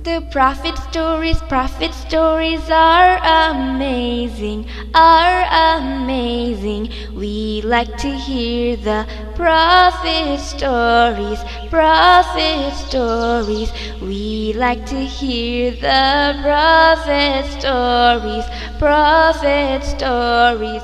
The prophet stories are amazing. We like to hear the prophet stories. We like to hear the prophet stories.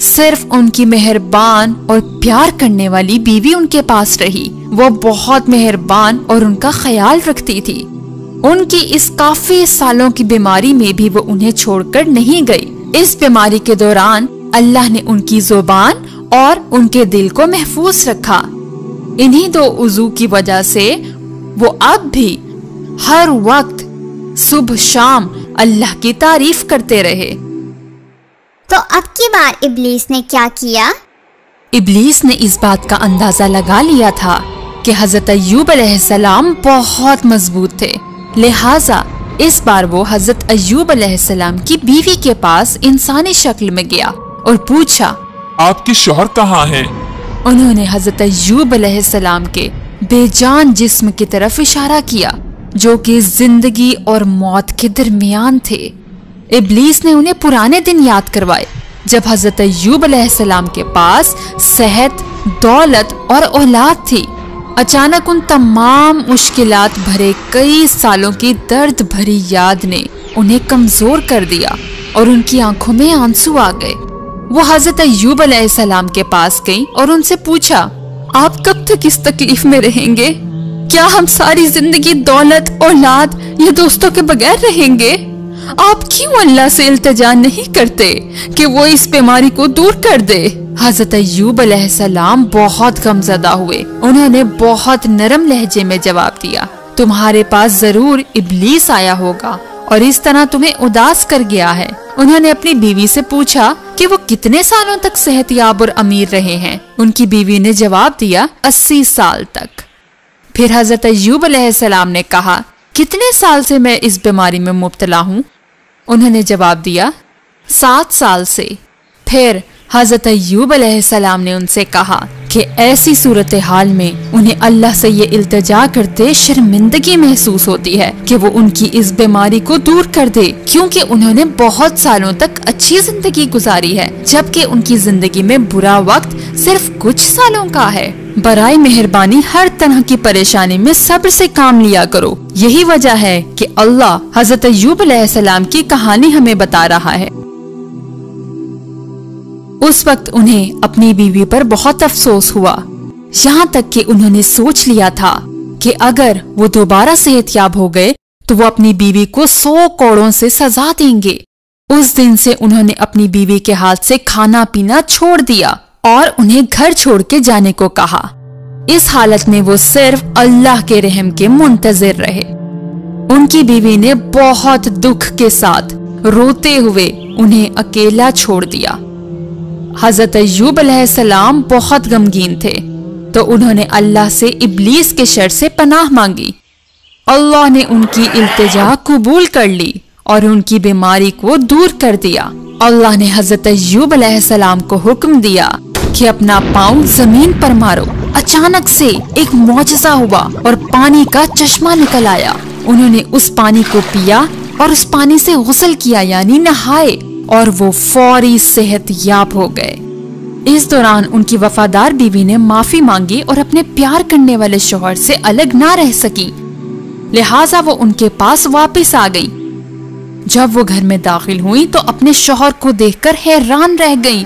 صرف ان کی مہربان اور پیار کرنے والی بیوی ان کے پاس رہی۔ وہ بہت مہربان اور ان کا خیال رکھتی تھی۔ ان کی اس کافی سالوں کی بیماری میں بھی وہ انہیں چھوڑ کر نہیں گئی۔ اس بیماری کے دوران اللہ نے ان کی زبان اور ان کے دل کو محفوظ رکھا۔ انہی 2 عضو کی وجہ سے وہ اب بھی ہر وقت صبح شام اللہ کی تعریف کرتے رہے۔ تو اب کی بار ابلیس نے کیا کیا؟ ابلیس نے اس بات کا اندازہ لگا لیا تھا کہ حضرت ایوب علیہ السلام بہت مضبوط تھے، لہٰذا اس بار وہ حضرت ایوب علیہ السلام کی بیوی کے پاس انسانی شکل میں گیا اور پوچھا، آپ کے شوہر کہاں ہیں؟ انہوں نے حضرت ایوب علیہ السلام کے بے جان جسم کی طرف اشارہ کیا جو کہ زندگی اور موت کے درمیان تھے۔ ابلیس نے انہیں پرانے دن یاد کروائے جب حضرت ایوب علیہ السلام کے پاس صحت، دولت اور اولاد تھی۔ اچانک ان تمام مشکلات بھرے کئی سالوں کی درد بھری یاد نے انہیں کمزور کر دیا اور ان کی آنکھوں میں آنسو آ گئے۔ وہ حضرت ایوب علیہ السلام کے پاس گئیں اور ان سے پوچھا، آپ کب تک اس تکلیف میں رہیں گے؟ کیا ہم ساری زندگی دولت، اولاد یا دوستوں کے بغیر رہیں گے؟ آپ کیوں اللہ سے التجا نہیں کرتے کہ وہ اس بیماری کو دور کر دے؟ حضرت ایوب علیہ السلام بہت غمزدہ ہوئے۔ انہوں نے بہت نرم لہجے میں جواب دیا، تمہارے پاس ضرور ابلیس آیا ہوگا اور اس طرح تمہیں اداس کر گیا ہے۔ انہوں نے اپنی بیوی سے پوچھا کہ وہ کتنے سالوں تک صحت یاب اور امیر رہے ہیں۔ ان کی بیوی نے جواب دیا، 80 سال تک۔ پھر حضرت ایوب علیہ السلام نے کہا، کتنے سال سے میں اس بیماری میں مبتلا ہوں؟ انہوں نے جواب دیا، 7 سال سے۔ پھر حضرت ایوب علیہ السلام نے ان سے کہا کہ ایسی صورتحال میں انہیں اللہ سے یہ التجا کرتے شرمندگی محسوس ہوتی ہے کہ وہ ان کی اس بیماری کو دور کر دے، کیونکہ انہوں نے بہت سالوں تک اچھی زندگی گزاری ہے جبکہ ان کی زندگی میں برا وقت صرف کچھ سالوں کا ہے۔ برائے مہربانی ہر طرح کی پریشانی میں صبر سے کام لیا کرو۔ یہی وجہ ہے کہ اللہ حضرت ایوب علیہ السلام کی کہانی ہمیں بتا رہا ہے۔ اس وقت انہیں اپنی بیوی پر بہت افسوس ہوا، یہاں تک کہ انہوں نے سوچ لیا تھا کہ اگر وہ دوبارہ صحت یاب ہو گئے تو وہ اپنی بیوی کو 100 کوڑوں سے سزا دیں گے۔ اس دن سے انہوں نے اپنی بیوی کے ہاتھ سے کھانا پینا چھوڑ دیا اور انہیں گھر چھوڑ کے جانے کو کہا۔ اس حالت میں وہ صرف اللہ کے رحم کے منتظر رہے۔ ان کی بیوی نے بہت دکھ کے ساتھ روتے ہوئے انہیں اکیلا چھوڑ دیا۔ حضرت ایوب علیہ السلام بہت غمگین تھے تو انہوں نے اللہ سے ابلیس کے شر سے پناہ مانگی۔ اللہ نے ان کی التجا قبول کر لی اور ان کی بیماری کو دور کر دیا۔ اللہ نے حضرت ایوب علیہ السلام کو حکم دیا کہ اپنا پاؤں زمین پر مارو۔ اچانک سے ایک معجزہ ہوا اور پانی کا چشمہ نکل آیا۔ انہوں نے اس پانی کو پیا اور اس پانی سے غسل کیا یعنی نہائے اور وہ فوری صحت یاب ہو گئے۔ اس دوران ان کی وفادار بیوی نے معافی مانگی اور اپنے پیار کرنے والے شوہر سے الگ نہ رہ سکی، لہٰذا وہ ان کے پاس واپس آ گئی۔ جب وہ گھر میں داخل ہوئی تو اپنے شوہر کو دیکھ کر حیران رہ گئی۔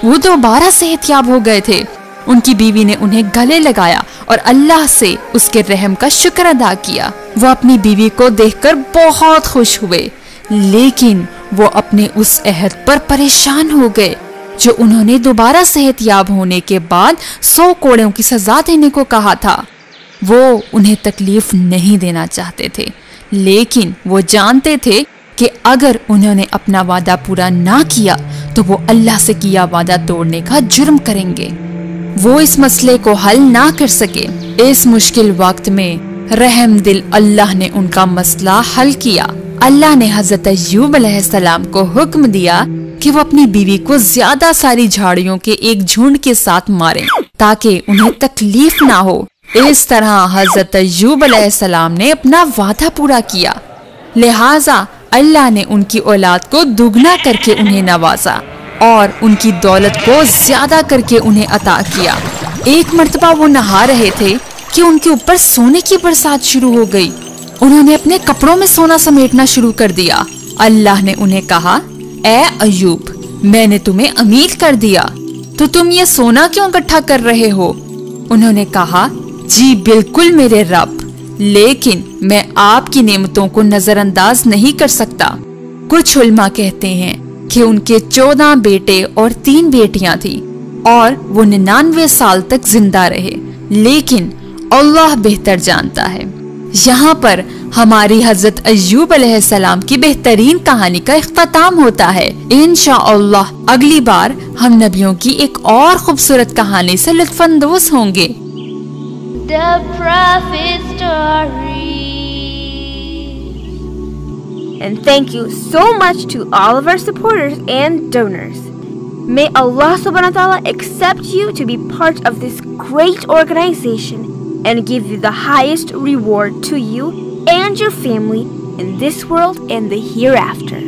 وہ دوبارہ صحت یاب ہو گئے تھے۔ ان کی بیوی نے انہیں گلے لگایا اور اللہ سے اس کے رحم کا شکر ادا کیا۔ وہ اپنی بیوی کو دیکھ کر بہت خوش ہوئے، لیکن وہ اپنے اس عہد پر پریشان ہو گئے جو انہوں نے دوبارہ صحت یاب ہونے کے بعد 100 کوڑوں کی سزا دینے کو کہا تھا۔ وہ انہیں تکلیف نہیں دینا چاہتے تھے، لیکن وہ جانتے تھے کہ اگر انہوں نے اپنا وعدہ پورا نہ کیا تو وہ اللہ سے کیا وعدہ توڑنے کا جرم کریں گے۔ وہ اس مسئلے کو حل نہ کر سکے۔ اس مشکل وقت میں رحم دل اللہ نے ان کا مسئلہ حل کیا۔ اللہ نے حضرت ایوب علیہ السلام کو حکم دیا کہ وہ اپنی بیوی کو زیادہ ساری جھاڑیوں کے ایک جھنڈ کے ساتھ ماریں تاکہ انہیں تکلیف نہ ہو۔ اس طرح حضرت ایوب علیہ السلام نے اپنا وعدہ پورا کیا، لہٰذا اللہ نے ان کی اولاد کو دگنا کر کے انہیں نوازا اور ان کی دولت کو زیادہ کر کے انہیں عطا کیا۔ ایک مرتبہ وہ نہا رہے تھے کہ ان کے اوپر سونے کی برسات شروع ہو گئی۔ انہوں نے اپنے کپڑوں میں سونا سمیٹنا شروع کر دیا۔ اللہ نے انہیں کہا، اے ایوب، میں نے تمہیں امیر کر دیا تو تم یہ سونا کیوں اکٹھا کر رہے ہو؟ انہوں نے کہا جی بالکل میرے رب، لیکن میں آپ کی نعمتوں کو نظر انداز نہیں کر سکتا۔ کچھ علماء کہتے ہیں کہ ان کے 14 بیٹے اور 3 بیٹیاں تھیں اور وہ 99 سال تک زندہ رہے، لیکن اللہ بہتر جانتا ہے۔ یہاں پر ہماری حضرت ایوب علیہ السلام کی بہترین کہانی کا اختتام ہوتا ہے۔ انشاءاللہ اگلی بار ہم نبیوں کی ایک اور خوبصورت کہانی سے لطف اندوز ہوں گے۔ The Prophet Stories. And thank you so much to all of our supporters and donors. May Allah subhanahu wa ta'ala accept you to be part of this great organization and give you the highest reward to you and your family in this world and the hereafter.